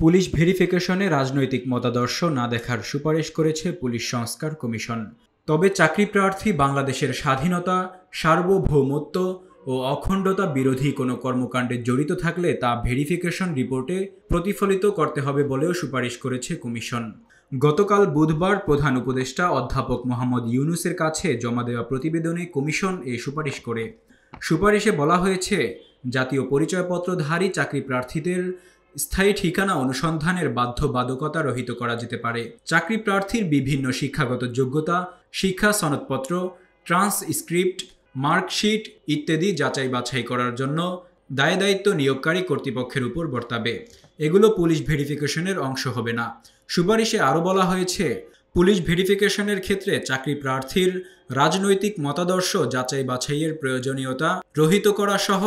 Police ভেরিফিকেশনে রাজনৈতিক মতাদর্শ না দেখার সুপারিশ করেছে পুলিশ সংস্কার কমিশন। তবে চাকরি প্রার্থী বাংলাদেশের স্বাধীনতা, সার্বভৌমত্ব ও অখণ্ডতা বিরোধী কোনো কর্মকাণ্ডে জড়িত থাকলে তা ভেরিফিকেশন রিপোর্টে প্রতিফলিত করতে হবে বলেও সুপারিশ করেছে কমিশন। গতকাল বুধবার প্রধান উপদেষ্টা অধ্যাপক মোহাম্মদ ইউনূসের কাছে জমা দেওয়া প্রতিবেদনে কমিশন এ সুপারিশ করে। সুপারিশে বলা হয়েছে, জাতীয় পরিচয়পত্রধারী চাকরি প্রার্থীদের স্থায়ী ঠিকানা অনুসন্ধানের বাধ্যবাধকতা রহিত করা যেতে পারে। চাকরি প্রার্থীর বিভিন্ন শিক্ষাগত যোগ্যতা, শিক্ষা সনদপত্র, ট্রান্সক্রিপ্ট, মার্কশিট ইত্যাদি যাচাই বাছাই করার জন্য দায়িত্ব নিয়োগকারী কর্তৃপক্ষের উপর বর্তাবে। এগুলো পুলিশ ভেরিফিকেশনের অংশ হবে না। সুপারিশে আরও বলা হয়েছে, পুলিশ ভেরিফিকেশনের ক্ষেত্রে চাকরি প্রার্থীর রাজনৈতিক মতাদর্শ যাচাই বাছাইয়ের প্রয়োজনীয়তা রহিত করা সহ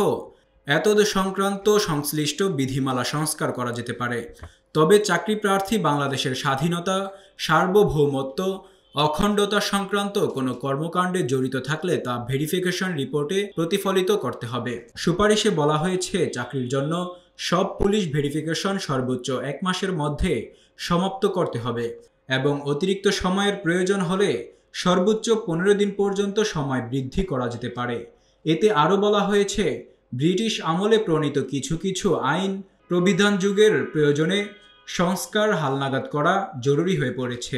এতদ সংক্রান্ত সংশ্লিষ্ট বিধিমালা সংস্কার করা যেতে পারে। তবে চাকরি প্রার্থী বাংলাদেশের স্বাধীনতা, সার্বভৌমত্ব, অখণ্ডতা সংক্রান্ত কোনো কর্মকাণ্ডে জড়িত থাকলে তা ভেরিফিকেশন রিপোর্টে প্রতিফলিত করতে হবে। সুপারিশে বলা হয়েছে, চাকরির জন্য সব পুলিশ ভেরিফিকেশন সর্বোচ্চ 1 মাসের মধ্যে সমাপ্ত করতে হবে এবং অতিরিক্ত সময়ের প্রয়োজন হলে সর্বোচ্চ 15 দিন পর্যন্ত সময় বৃদ্ধি করা যেতে পারে। এতে আরও বলা হয়েছে, ব্রিটিশ আমলে প্রণীত কিছু কিছু আইন প্রবিধান যুগের প্রয়োজনে সংস্কার হালনাগাদ করা জরুরি হয়ে পড়েছে।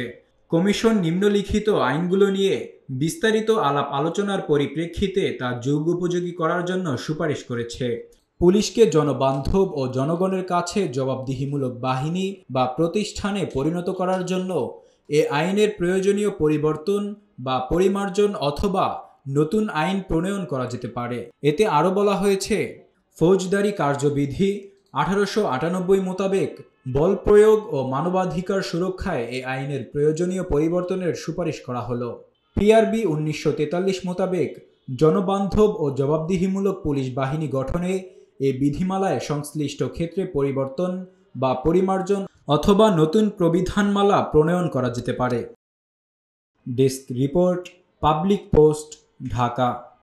কমিশন নিম্নলিখিত আইনগুলো নিয়ে বিস্তারিত আলাপ আলোচনার পরিপ্রেক্ষিতে তা যুগ উপযোগী করার জন্য সুপারিশ করেছে। পুলিশকে জনবান্ধব ও জনগণের কাছে জবাবদিহিমূলক বাহিনী বা প্রতিষ্ঠানে পরিণত করার জন্য এ আইনের প্রয়োজনীয় পরিবর্তন বা পরিমার্জন অথবা নতুন আইন প্রণয়ন করা যেতে পারে। এতে আরও বলা হয়েছে, ফৌজদারি কার্যবিধি 1898 মোতাবেক বল প্রয়োগ ও মানবাধিকার সুরক্ষায় এ আইনের প্রয়োজনীয় পরিবর্তনের সুপারিশ করা হলো। পিআরবি 1943 মোতাবেক জনবান্ধব ও জবাবদিহিমূলক পুলিশ বাহিনী গঠনে এ বিধিমালায় সংশ্লিষ্ট ক্ষেত্রে পরিবর্তন বা পরিমার্জন অথবা নতুন প্রবিধানমালা প্রণয়ন করা যেতে পারে। Desk report, public post, Dhaka.